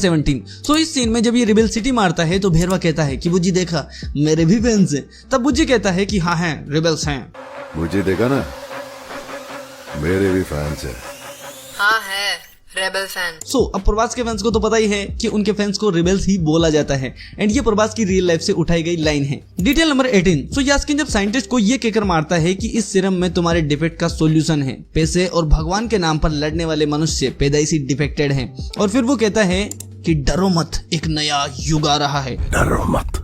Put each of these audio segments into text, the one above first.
17। सो इस सीन में जब ये रिबेल सिटी मारता है तो भेरवा कहता है कि बुज्जी देखा मेरे भी फैंस हैं। तब बुज्जी कहता है कि हाँ हैं, रिबेल्स हैं। बुज्जी देखा ना, मेरे भी फैंस हैं। हाँ है, रेबल फैन। सो अब प्रभास के फैंस को तो पता ही है कि उनके फैंस को रिबेल्स ही बोला जाता है एंड ये प्रभास की रियल लाइफ से उठाई गई लाइन है। Detail number 18। सो यास्किन जब साइंटिस्ट को ये कहकर मारता है कि इस सीरम में तुम्हारे डिफेक्ट का सॉल्यूशन है, पैसे और भगवान के नाम पर लड़ने वाले मनुष्य पैदाइशी डिफेक्टेड हैं, और फिर वो कहता है कि डरो मत, एक नया युग आ रहा है। डरो मत,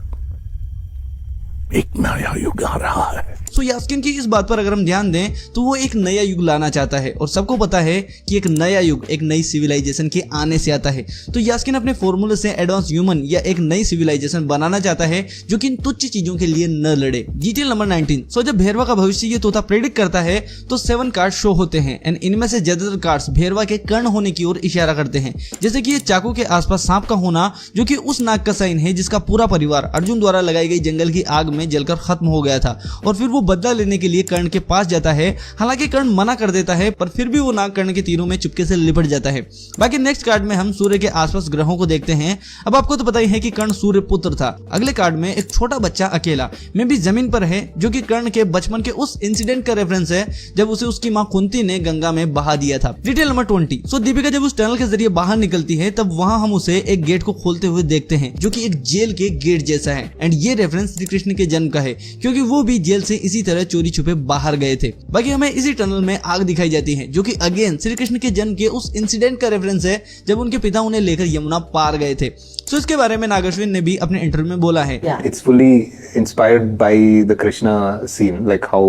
एक नया युग आ रहा है। सो यास्किन की इस बात पर अगर हम ध्यान दें तो वो एक नया युग लाना चाहता है और सबको पता है कि एक नया युग एक नई सिविलाइजेशन के आने से आता है। तो यास्किन अपने फॉर्मूले से एडवांस ह्यूमन या एक नई सिविलाइजेशन बनाना चाहता है जो कि इन तुच्छ चीजों के लिए न लड़े। Detail number 19। सो जब भेरवा का भविष्य ये तोता प्रेडिक्ट करता है तो 7 कार्ड शो होते हैं एंड इनमें से ज्यादातर कार्ड्स भेरवा के कर्ण होने की ओर इशारा करते हैं, जैसे कि ये चाकू के आसपास सांप का होना जो कि उस नाग का साइन है जिसका पूरा परिवार अर्जुन द्वारा लगाई गई जंगल की आग में जलकर खत्म हो गया था, और फिर वो बदला लेने के लिए कर्ण के पास जाता है। हालांकि कर्ण मना कर देता है पर फिर भी वो नाग कर्ण के तीरों में चुपके से लिपट जाता है। बाकी नेक्स्ट कार्ड में हम सूर्य के आसपास ग्रहों को देखते हैं। अब आपको तो पता ही है कि कर्ण सूर्य पुत्र था। अगले कार्ड में एक छोटा बच्चा अकेला में भी जमीन पर है जो कि कर्ण के बचपन के उस इंसिडेंट का रेफरेंस है जब उसे उसकी मां कुंती ने गंगा में बहा दिया था। Detail number 20। सो दीपिका जब उस टनल के जरिए बाहर निकलती है तब वहां हम उसे एक गेट को खोलते हुए देखते हैं जो कि एक जेल के गेट जैसा है एंड ये रेफरेंस श्री कृष्ण के जन्म का है क्योंकि वो भी जेल से इसी तरह चोरी छुपे बाहर गए थे। बाकी हमें इसी टनल में आग दिखाई जाती है जो कि अगेन श्री कृष्ण के जन्म के उस इंसिडेंट का रेफरेंस है जब उनके पिता उन्हें लेकर यमुना पार गए थे। सो इसके बारे में नागश्विन ने भी अपने इंटरव्यू में बोला है, It's fully inspired by the Krishna scene, like how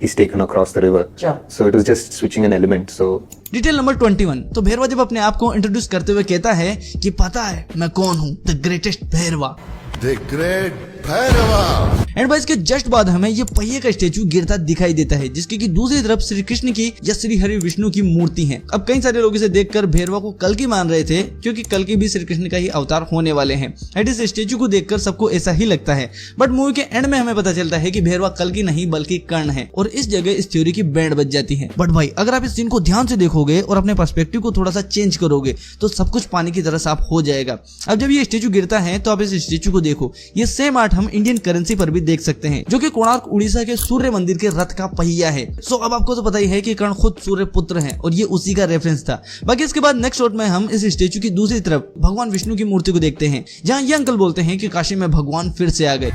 he's taken across the river. So it was just switching an element. So detail number 21। तो भेरवा जब अपने आप को इंट्रोड्यूस करते हुए कहता है कि पता है मैं कौन हूँ, the greatest Bhairava. The great Bhairava. And भाई इसके जस्ट बाद हमें ये पहिए का स्टेचू गिरता दिखाई देता है जिसके की दूसरी तरफ श्री कृष्ण की या श्री हरि विष्णु की मूर्ति है। अब कई सारे लोग इसे देखकर भेरवा को कल्कि मान रहे थे क्योंकि कल्कि भी श्री कृष्ण का ही अवतार होने वाले हैं। एंड इस स्टेचू को देखकर सबको ऐसा ही लगता है, बट मूवी के एंड में हमें पता चलता है कि भेरवा कल्कि नहीं बल्कि कर्ण है और इस जगह इस थ्योरी की बैंड बज जाती है। बट भाई अगर आप इस सीन को ध्यान से देखोगे और अपने पर्सपेक्टिव को थोड़ा सा चेंज करोगे तो सब कुछ पानी की तरह साफ हो जाएगा। अब जब ये स्टेचू गिरता है तो आप इस स्टेचू को देखो, ये सेम आर्ट हम इंडियन करेंसी पर भी देख सकते हैं जो कि कोणार्क उड़ीसा के सूर्य मंदिर के रथ का पहिया है। सो अब आपको तो पता ही है कि कर्ण खुद सूर्य पुत्र हैं और ये उसी का रेफरेंस था। बाकी इसके बाद नेक्स्ट शॉट में हम इस स्टेचू की दूसरी तरफ भगवान विष्णु की मूर्ति को देखते हैं जहां ये अंकल बोलते हैं कि काशी में भगवान फिर से आ गए,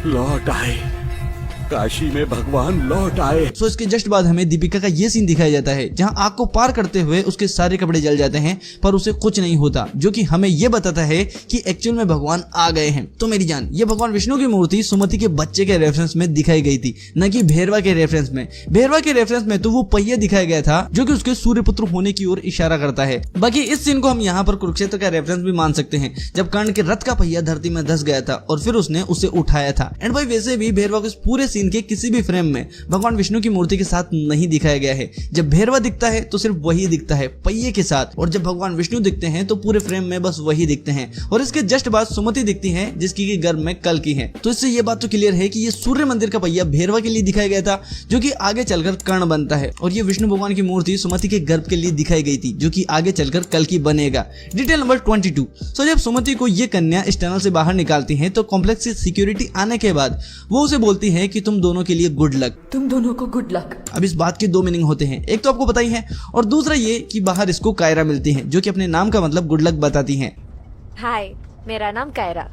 लौट आए, काशी में भगवान लौट आए। सो इसके जस्ट बाद हमें दीपिका का ये सीन दिखाया जाता है जहां आग को पार करते हुए उसके सारे कपड़े जल जाते हैं पर उसे कुछ नहीं होता, जो कि हमें ये बताता है कि एक्चुअल में भगवान आ गए हैं। तो मेरी जान, ये भगवान विष्णु की मूर्ति सुमति के बच्चे के रेफरेंस में दिखाई गई थी, न कि भेरवा के रेफरेंस में। भेरवा के रेफरेंस में तो वो पहिया दिखाया गया था जो कि उसके सूर्य पुत्र होने की ओर इशारा करता है। बाकी इस सीन को हम यहाँ पर कुरुक्षेत्र का रेफरेंस भी मान सकते हैं जब कर्ण के रथ का पहिया धरती में धस गया था और फिर उसने उसे उठाया था। एंड भाई वैसे भी भेरवा को इस पूरे सीन के किसी भी में भगवान विष्णु की मूर्ति के साथ नहीं दिखाया गया है। जब भेरवा दिखता है तो सिर्फ वही दिखता है पहिए के साथ, और जब भगवान विष्णु दिखते हैं तो पूरे फ्रेम में बस वही दिखते हैं। और इसके जस्ट बाद सुमति दिखती है जिसकी की गर्भ में कल्कि है। तो इससे ये बात तो क्लियर है कि ये सूर्य मंदिर का पहिया भेरवा के लिए दिखाया गया था जो कि आगे चलकर कर्ण बनता है, और ये विष्णु भगवान की मूर्ति सुमति के गर्भ के लिए दिखाई गई थी जो कि आगे चलकर कल्कि बनेगा। Detail number 22। सो जब सुमति को ये कन्या इस टनल से बाहर निकालती है तो कॉम्प्लेक्स से सिक्योरिटी आने के बाद वो उसे बोलती है कि तुम दोनों के लिए गुड लक, तुम दोनों को गुड लक। अब इस बात के दो मीनिंग होते हैं, एक तो आपको पता ही है और दूसरा ये कि बाहर इसको कायरा मिलती है जो कि अपने नाम का मतलब गुड लक बताती है। हाय, मेरा नाम कायरा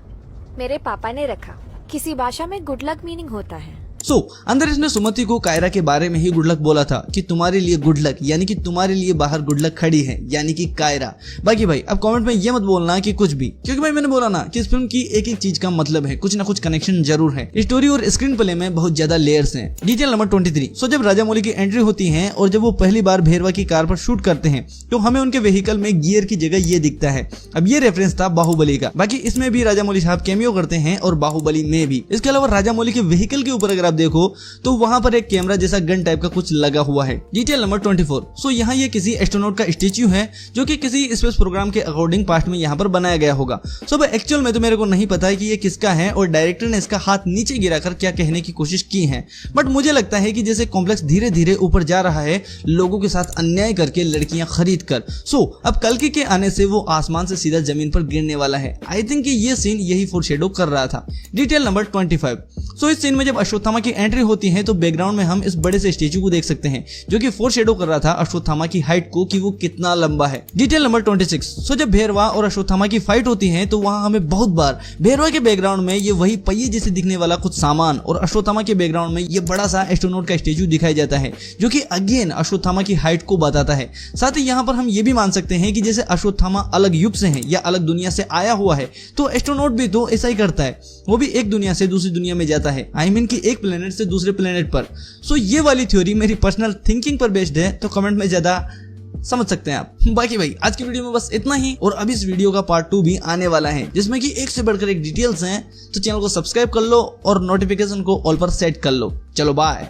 मेरे पापा ने रखा। किसी भाषा में गुड लक मीनिंग होता है। सो अंदर इसने सुमति को कायरा के बारे में ही गुड लक बोला था कि तुम्हारे लिए गुड लक, यानी कि तुम्हारे लिए बाहर गुड लक खड़ी है, यानी कि कायरा। बाकी भाई अब कमेंट में ये मत बोलना कि कुछ भी, क्योंकि भाई मैंने बोला ना कि इस फिल्म की एक एक चीज का मतलब है, कुछ ना कुछ कनेक्शन जरूर है। स्टोरी और स्क्रीन प्ले में बहुत ज्यादा लेयर्स हैं। Detail number 23। सो जब राजामौली की एंट्री होती है और जब वो पहली बार भेरवा की कार पर शूट करते हैं तो हमें उनके व्हीकल में गियर की जगह ये दिखता है। अब ये रेफरेंस था बाहुबली का। बाकी इसमें भी राजामौली साहब कैमियो करते हैं और बाहुबली में भी। इसके अलावा राजामौली के व्हीकल के ऊपर अगर आप देखो तो वहां पर एक कैमरा जैसा गन टाइप का कुछ लगा हुआ है। Detail number 24। सो यहाँ ये किसी एस्ट्रोनॉट का स्टेच्यू है जो कि किसी स्पेस प्रोग्राम के अकॉर्डिंग पास्ट में यहाँ पर बनाया गया होगा। सो एक्चुअल में तो मेरे को नहीं पता है कि ये किसका है और डायरेक्टर ने इसका हाथ नीचे गिराकर क्या कहने की कोशिश की है, बट मुझे लगता है कि जैसे कॉम्प्लेक्स धीरे धीरे ऊपर जा रहा है लोगों के साथ अन्याय करके लड़कियां खरीद कर, सो अब कल्कि के आने से वो आसमान से सीधा जमीन पर गिरने वाला है। आई थिंक कि ये सीन यही फोरशैडो कर रहा था। Detail number 25। सो इस सीन में जब अश्वत्थामा की एंट्री होती है तो बैकग्राउंड में हम इस बड़े से स्टेच्यू को देख सकते हैं जो कि फोरशैडो कर रहा था अश्वत्थामा की हाइट को कि वो कितना लंबा है। Detail number 26। सो जब भैरवा और अश्वत्थामा की फाइट होती है तो वहां हमें बहुत बार भैरवा के बैकग्राउंड में ये वही पहिए जैसे दिखने वाला कुछ सामान और अश्वत्थामा के बैकग्राउंड में ये बड़ा सा एस्ट्रोनॉट का स्टेच्यू दिखाई जाता है जो कि अगेन अश्वत्थामा की हाइट को बताता है। साथ ही यहाँ पर हम ये भी मान सकते हैं कि जैसे अश्वत्थामा अलग युग से है या अलग दुनिया से आया हुआ है तो एस्ट्रोनॉट भी तो ऐसा ही करता है, वो भी एक दुनिया से दूसरी दुनिया में जाता है, आई मीन कि एक प्लेनेट से दूसरे प्लेनेट पर। सो ये वाली थ्योरी मेरी पर्सनल थिंकिंग पर बेस्ड है, तो कमेंट में ज्यादा समझ सकते हैं आप। बाकी भाई आज की वीडियो में बस इतना ही, और अब इस वीडियो का पार्ट 2 भी आने वाला है जिसमें कि एक से बढ़कर एक डिटेल्स हैं, तो चैनल को सब्सक्राइब कर लो और नोटिफिकेशन को ऑल पर सेट कर लो। चलो बाय।